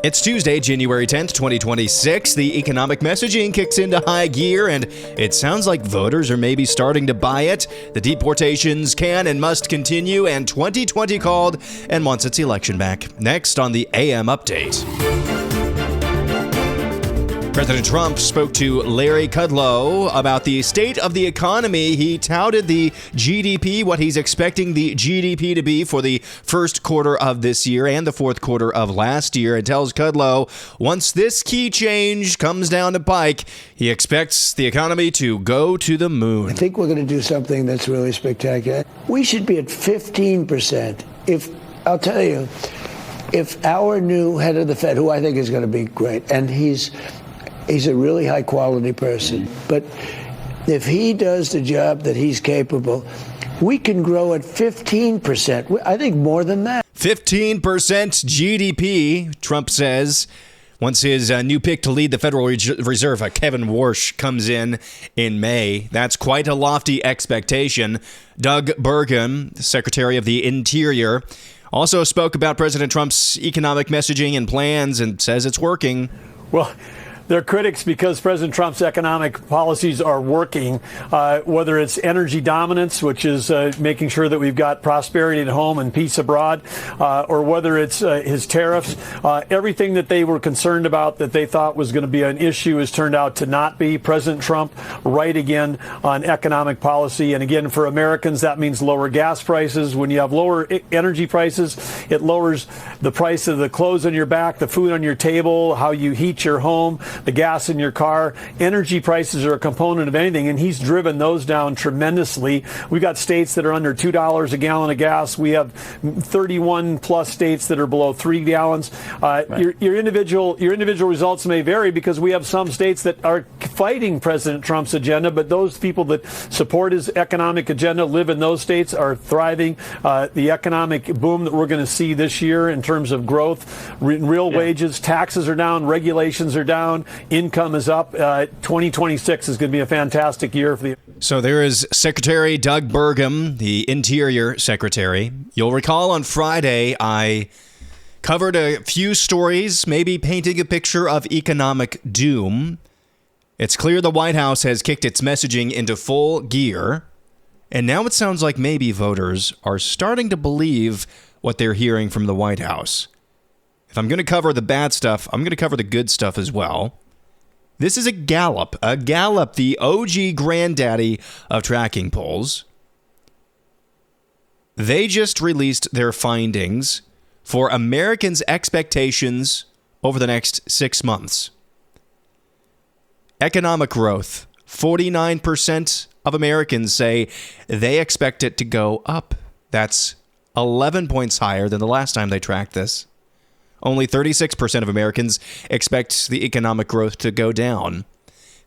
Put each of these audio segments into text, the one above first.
It's Tuesday, January 10th, 2026. The economic messaging kicks into high gear, and it sounds like voters are maybe starting to buy it. The deportations can and must continue, and 2020 called and wants its election back. Next on the AM Update. President Trump spoke to Larry Kudlow about the state of the economy. He touted the GDP, what he's expecting the GDP to be for the first quarter of this year and the fourth quarter of last year, and tells Kudlow once this key change comes down the pike, he expects the economy to go to the moon. I think we're going to do something that's really spectacular. We should be at 15%. I'll tell you, if our new head of the Fed, who I think is going to be great, and he's a really high-quality person. But if he does the job that he's capable, we can grow at 15%. I think more than that. 15% GDP, Trump says, once his new pick to lead the Federal Reserve, Kevin Warsh, comes in May. That's quite a lofty expectation. Doug Burgum, Secretary of the Interior, also spoke about President Trump's economic messaging and plans and says it's working. Well, they're critics because President Trump's economic policies are working, whether it's energy dominance, which is making sure that we've got prosperity at home and peace abroad, or whether it's his tariffs. Everything that they were concerned about that they thought was going to be an issue has turned out to not be. President Trump right again on economic policy. And again, for Americans, that means lower gas prices. When you have lower energy prices, it lowers the price of the clothes on your back, the food on your table, how you heat your home, the gas in your car. Energy prices are a component of anything, and he's driven those down tremendously. We've got states that are under $2 a gallon of gas. We have 31 plus states that are below 3 gallons. Right. Your individual results may vary because we have some states that are fighting President Trump's agenda, but those people that support his economic agenda live in those states are thriving. The economic boom that we're going to see this year in terms of growth, real wages, taxes are down, regulations are down, income is up. 2026 is going to be a fantastic year for the. So there is Secretary Doug Burgum, the Interior Secretary. You'll recall on Friday I covered a few stories, maybe painting a picture of economic doom. It's clear the White House has kicked its messaging into full gear, and now it sounds like maybe voters are starting to believe what they're hearing from the White House. If I'm going to cover the bad stuff, I'm going to cover the good stuff as well. This is a Gallup, the OG granddaddy of tracking polls. They just released their findings for Americans' expectations over the next 6 months. Economic growth, 49% of Americans say they expect it to go up. That's 11 points higher than the last time they tracked this. Only 36% of Americans expect the economic growth to go down.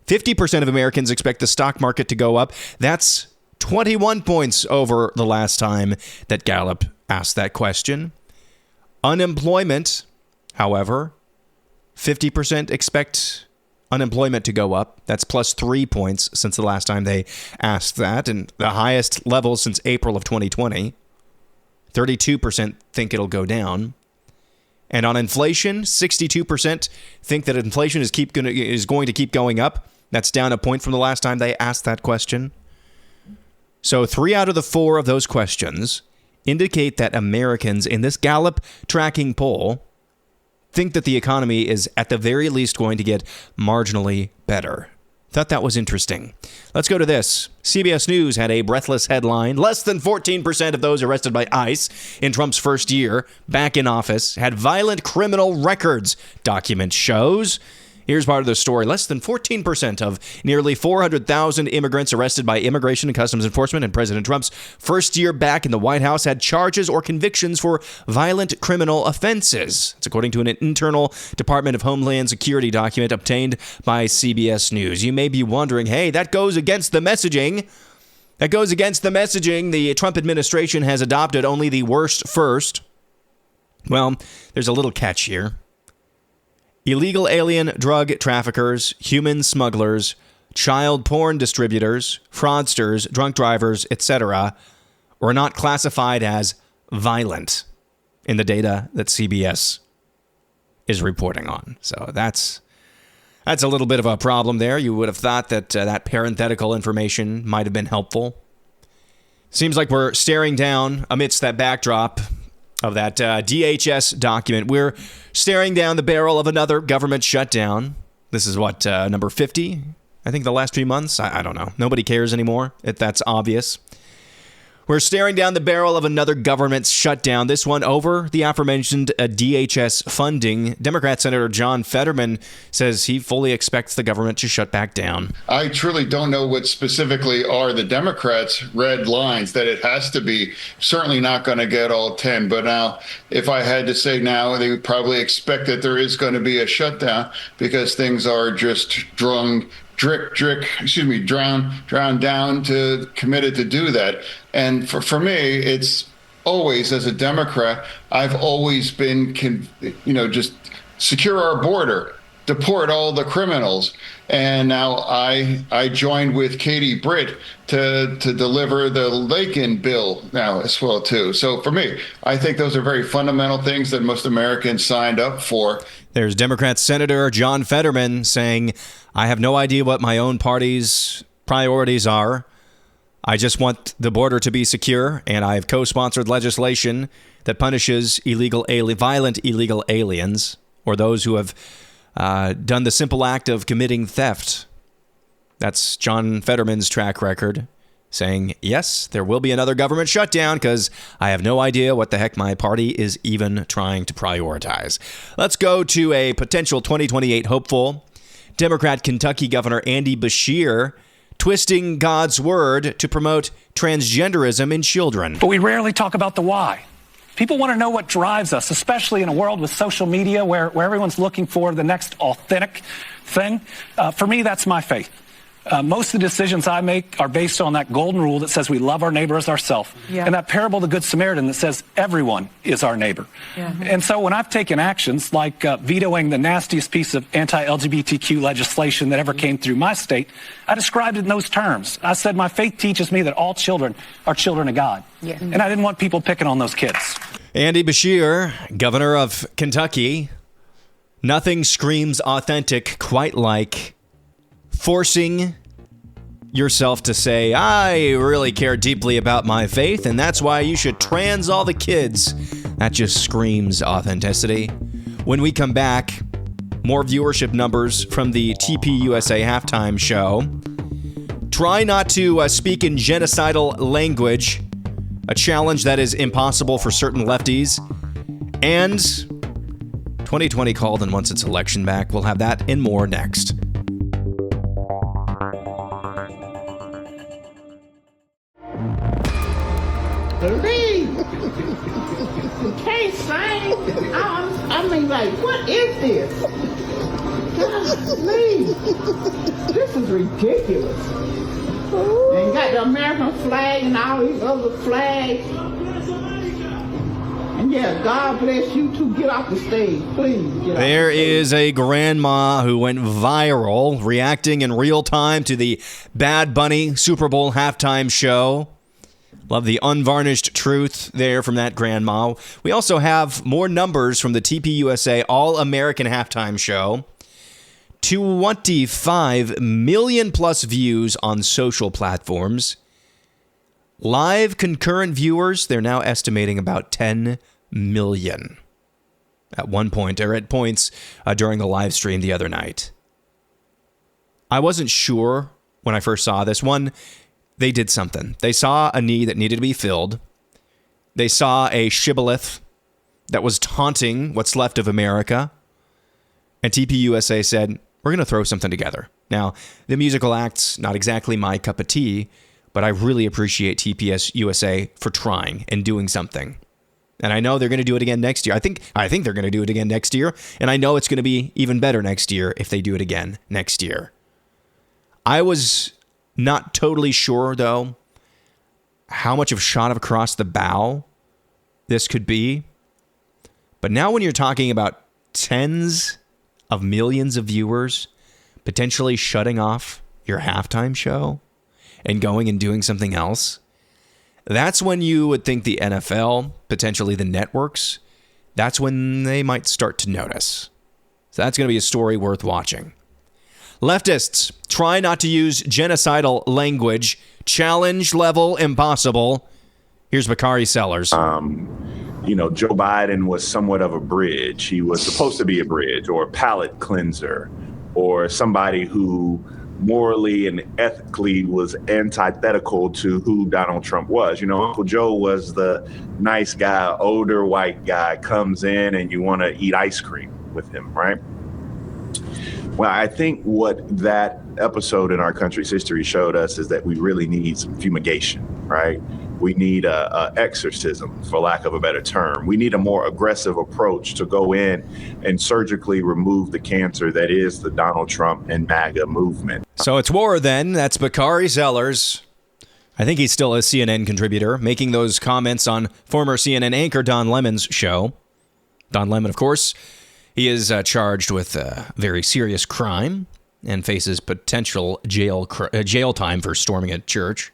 50% of Americans expect the stock market to go up. That's 21 points over the last time that Gallup asked that question. Unemployment, however, 50% expect unemployment to go up. That's plus 3 points since the last time they asked that, and the highest level since April of 2020. 32% think it'll go down. And on inflation, 62% think that inflation is going to keep going up. That's down a point from the last time they asked that question. So 3 out of the 4 of those questions indicate that Americans in this Gallup tracking poll think that the economy is at the very least going to get marginally better. Thought that was interesting. Let's go to this. CBS News had a breathless headline. Less than 14% of those arrested by ICE in Trump's first year back in office had violent criminal records, document shows. Here's part of the story. Less than 14% of nearly 400,000 immigrants arrested by Immigration and Customs Enforcement in President Trump's first year back in the White House had charges or convictions for violent criminal offenses. It's according to an internal Department of Homeland Security document obtained by CBS News. You may be wondering, hey, that goes against the messaging. The Trump administration has adopted only the worst first. Well, there's a little catch here. Illegal alien drug traffickers, human smugglers, child porn distributors, fraudsters, drunk drivers, etc. were not classified as violent in the data that CBS is reporting on. So that's a little bit of a problem there. You would have thought that that parenthetical information might have been helpful. Seems like we're staring down, amidst that backdrop of that DHS document, we're staring down the barrel of another government shutdown. This is what, number 50? I think the last 3 months? I don't know. Nobody cares anymore, if that's obvious. We're staring down the barrel of another government shutdown, this one over the aforementioned DHS funding. Democrat Senator John Fetterman says he fully expects the government to shut back down. I truly don't know what specifically are the Democrats' red lines, that it has to be. Certainly not going to get all 10. But now, if I had to say now, they would probably expect that there is going to be a shutdown because things are just drowned down to committed to do that. And for me, it's always, as a Democrat, I've always been, just secure our border, deport all the criminals. And now I joined with Katie Britt to deliver the Lakin bill now as well, too. So for me, I think those are very fundamental things that most Americans signed up for. There's Democrat Senator John Fetterman saying, I have no idea what my own party's priorities are. I just want the border to be secure, and I've co-sponsored legislation that punishes violent illegal aliens, or those who have done the simple act of committing theft. That's John Fetterman's track record, saying, yes, there will be another government shutdown because I have no idea what the heck my party is even trying to prioritize. Let's go to a potential 2028 hopeful. Democrat Kentucky Governor Andy Beshear twisting God's word to promote transgenderism in children. But we rarely talk about the why. People want to know what drives us, especially in a world with social media where everyone's looking for the next authentic thing. For me, that's my faith. Most of the decisions I make are based on that golden rule that says we love our neighbor as ourselves. Yeah. And that parable of the Good Samaritan that says everyone is our neighbor. Yeah. And so when I've taken actions like vetoing the nastiest piece of anti-LGBTQ legislation that ever came through my state, I described it in those terms. I said my faith teaches me that all children are children of God. Yeah. And I didn't want people picking on those kids. Andy Beshear, governor of Kentucky. Nothing screams authentic quite like forcing yourself to say, I really care deeply about my faith, and that's why you should trans all the kids. That just screams authenticity. When we come back, more viewership numbers from the TPUSA halftime show. Try not to speak in genocidal language, a challenge that is impossible for certain lefties. And 2020 called and wants its election back. We'll have that and more next. Lee, you can't sing. I mean, like, what is this? God, Lee, this is ridiculous. They got the American flag and all these other flags. And yeah, God bless you too. Get off the stage, please. There is a grandma who went viral reacting in real time to the Bad Bunny Super Bowl halftime show. Love the unvarnished truth there from that grandma. We also have more numbers from the TPUSA All-American Halftime Show. 25 million plus views on social platforms. Live concurrent viewers, they're now estimating about 10 million at one point, or at points during the live stream the other night. I wasn't sure when I first saw this one. They did something. They saw a need that needed to be filled. They saw a shibboleth that was taunting what's left of America. And TPUSA said, we're going to throw something together. Now, the musical act's not exactly my cup of tea, but I really appreciate TPUSA for trying and doing something. And I know they're going to do it again next year. I think they're going to do it again next year. And I know it's going to be even better next year if they do it again next year. I was not totally sure, though, how much of a shot across the bow this could be. But now when you're talking about tens of millions of viewers potentially shutting off your halftime show and going and doing something else, that's when you would think the NFL, potentially the networks, that's when they might start to notice. So that's going to be a story worth watching. Leftists try not to use genocidal language. Challenge level impossible. Here's Bakari Sellers. Joe Biden was somewhat of a bridge. He was supposed to be a bridge or a palate cleanser or somebody who morally and ethically was antithetical to who Donald Trump was. Uncle Joe was the nice guy, older white guy, comes in and you want to eat ice cream with him, right? Well, I think what that episode in our country's history showed us is that we really need some fumigation, right? We need a exorcism, for lack of a better term. We need a more aggressive approach to go in and surgically remove the cancer that is the Donald Trump and MAGA movement. So it's war then. That's Bakari Sellers. I think he's still a CNN contributor, making those comments on former CNN anchor Don Lemon's show. Don Lemon, of course, he is charged with a very serious crime and faces potential jail time for storming a church.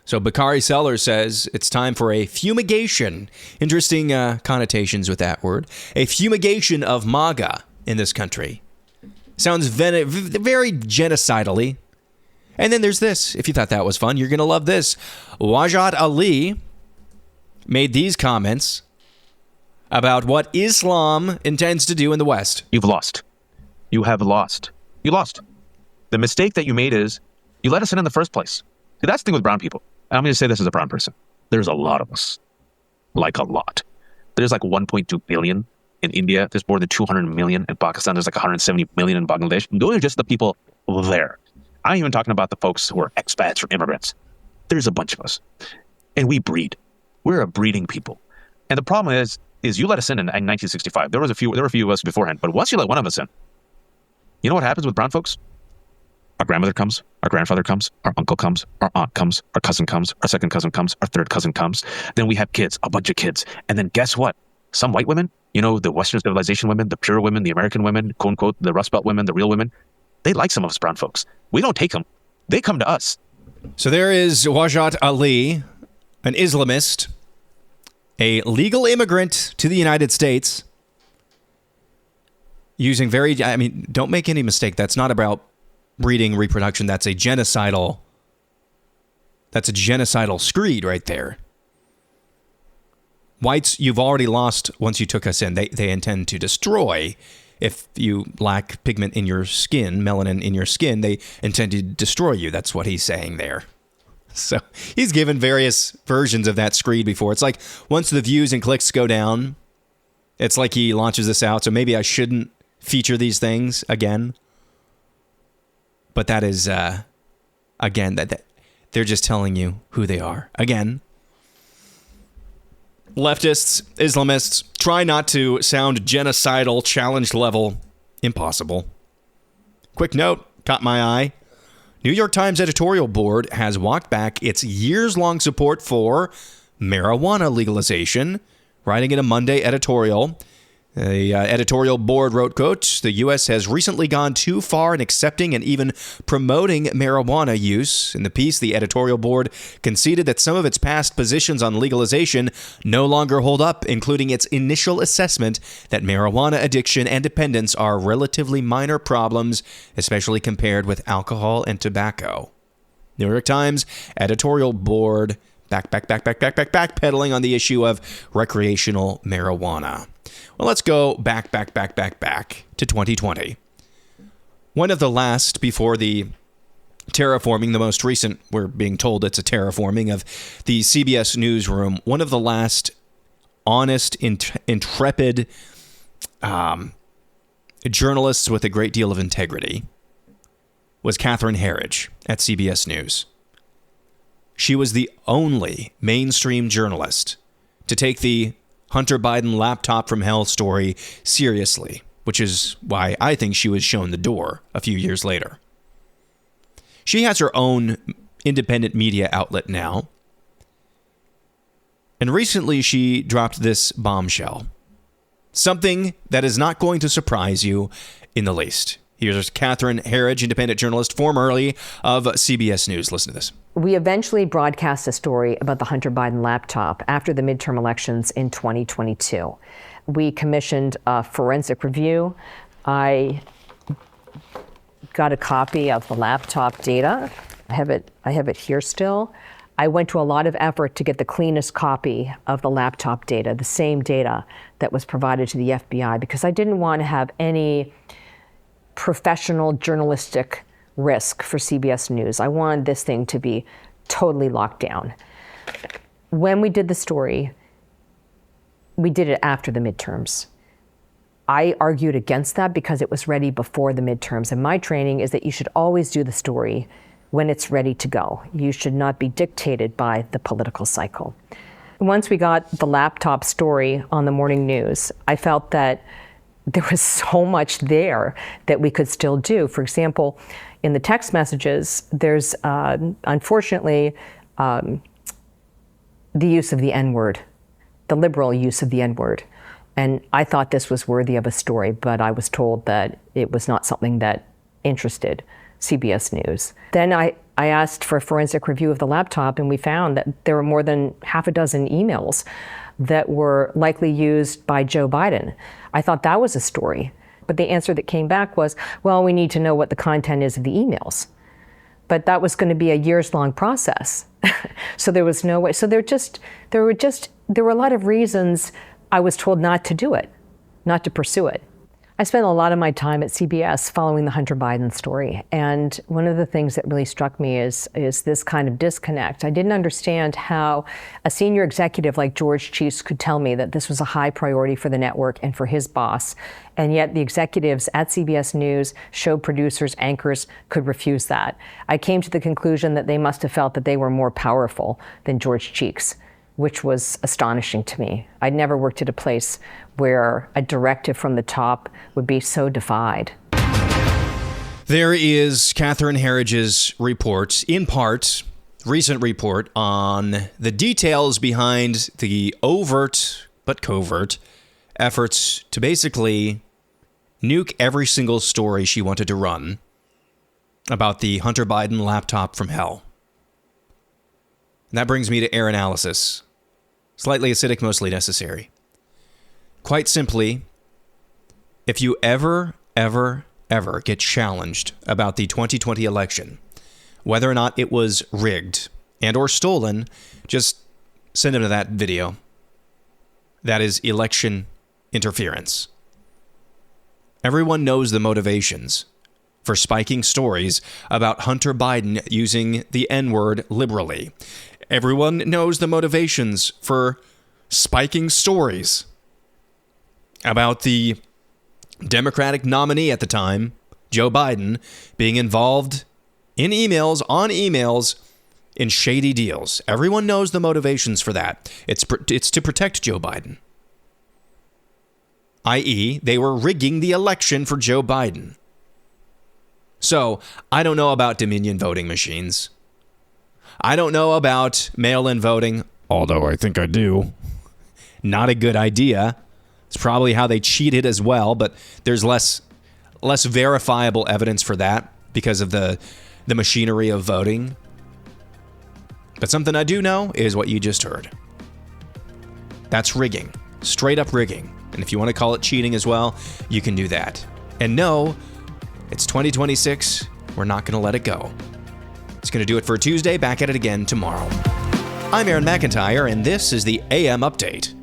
So Bakari Sellers says it's time for a fumigation. Interesting connotations with that word. A fumigation of MAGA in this country. Sounds very genocidally. And then there's this. If you thought that was fun, you're going to love this. Wajahat Ali made these comments about what Islam intends to do in the West. You've lost. You have lost. You lost. The mistake that you made is you let us in the first place. See, that's the thing with brown people. And I'm going to say this as a brown person. There's a lot of us. Like a lot. There's like 1.2 billion in India. There's more than 200 million in Pakistan. There's like 170 million in Bangladesh. Those are just the people there. I'm even talking about the folks who are expats or immigrants. There's a bunch of us. And we breed. We're a breeding people. And the problem is you let us in 1965. There were a few of us beforehand. But once you let one of us in, you know what happens with brown folks? Our grandmother comes, our grandfather comes, our uncle comes, our aunt comes, our cousin comes, our second cousin comes, our third cousin comes. Then we have kids, a bunch of kids. And then guess what? Some white women, the Western civilization women, the pure women, the American women, quote unquote, the Rust Belt women, the real women, they like some of us brown folks. We don't take them. They come to us. So there is Wajahat Ali, an Islamist, a legal immigrant to the United States, using don't make any mistake. That's not about breeding, reproduction. That's a genocidal screed right there. Whites, you've already lost once you took us in. They intend to destroy. If you lack pigment in your skin, melanin in your skin, they intend to destroy you. That's what he's saying there. So he's given various versions of that screed before. It's like once the views and clicks go down, it's like he launches this out. So maybe I shouldn't feature these things again. But that is, again, that they're just telling you who they are. Again, leftists, Islamists, try not to sound genocidal, challenge level, impossible. Quick note, caught my eye. New York Times editorial board has walked back its years-long support for marijuana legalization, writing in a Monday editorial. The editorial board wrote, quote, "The U.S. has recently gone too far in accepting and even promoting marijuana use." In the piece, the editorial board conceded that some of its past positions on legalization no longer hold up, including its initial assessment that marijuana addiction and dependence are relatively minor problems, especially compared with alcohol and tobacco. New York Times editorial board backpedaling on the issue of recreational marijuana. Well, let's go back to 2020. One of the last, before the terraforming, the most recent, we're being told it's a terraforming of the CBS newsroom, one of the last honest, intrepid journalists with a great deal of integrity was Catherine Herridge at CBS News. She was the only mainstream journalist to take the Hunter Biden laptop from hell story seriously, which is why I think she was shown the door a few years later. She has her own independent media outlet now. And recently she dropped this bombshell. Something that is not going to surprise you in the least. Here's Catherine Herridge, independent journalist, formerly of CBS News. Listen to this. We eventually broadcast a story about the Hunter Biden laptop after the midterm elections in 2022. We commissioned a forensic review I got a copy of the laptop data. I have it here still. I went to a lot of effort to get the cleanest copy of the laptop data, the same data that was provided to the FBI, because I didn't want to have any professional journalistic risk for CBS News. I wanted this thing to be totally locked down. When we did the story, we did it after the midterms. I argued against that because it was ready before the midterms. And my training is that you should always do the story when it's ready to go. You should not be dictated by the political cycle. Once we got the laptop story on the morning news, I felt that there was so much there that we could still do. For example, in the text messages, there's unfortunately the use of the N-word, the liberal use of the N-word. And I thought this was worthy of a story, but I was told that it was not something that interested CBS News. Then I asked for a forensic review of the laptop, and we found that there were more than half a dozen emails that were likely used by Joe Biden. I thought that was a story. But the answer that came back was, well, we need to know what the content is of the emails. But that was going to be a years-long process. So there was no way. So there were a lot of reasons I was told not to do it, not to pursue it. I spent a lot of my time at CBS following the Hunter Biden story. And one of the things that really struck me is this kind of disconnect. I didn't understand how a senior executive like George Cheeks could tell me that this was a high priority for the network and for his boss. And yet the executives at CBS News, show producers, anchors could refuse that. I came to the conclusion that they must have felt that they were more powerful than George Cheeks, which was astonishing to me. I'd never worked at a place where a directive from the top would be so defied. There is Catherine Herridge's report, in part, recent report on the details behind the overt but covert efforts to basically nuke every single story she wanted to run about the Hunter Biden laptop from hell. And that brings me to air analysis. Slightly acidic, mostly necessary. Quite simply, if you ever get challenged about the 2020 election, whether or not it was rigged and or stolen, just send them to that video. That is election interference. Everyone knows the motivations for spiking stories about Hunter Biden using the N-word liberally. Everyone knows the motivations for spiking stories about the Democratic nominee at the time, Joe Biden, being involved in emails in shady deals. Everyone knows the motivations for that. It's to protect Joe Biden. I.e., they were rigging the election for Joe Biden. So, I don't know about Dominion voting machines. I don't know about mail-in voting, although I think I do. Not a good idea. It's probably how they cheated as well, but there's less verifiable evidence for that because of the machinery of voting. But something I do know is what you just heard. That's rigging. Straight up rigging. And if you want to call it cheating as well, you can do that. And no, it's 2026. We're not going to let it go. It's going to do it for Tuesday. Back at it again tomorrow. I'm Aaron McIntire, and this is the AM Update.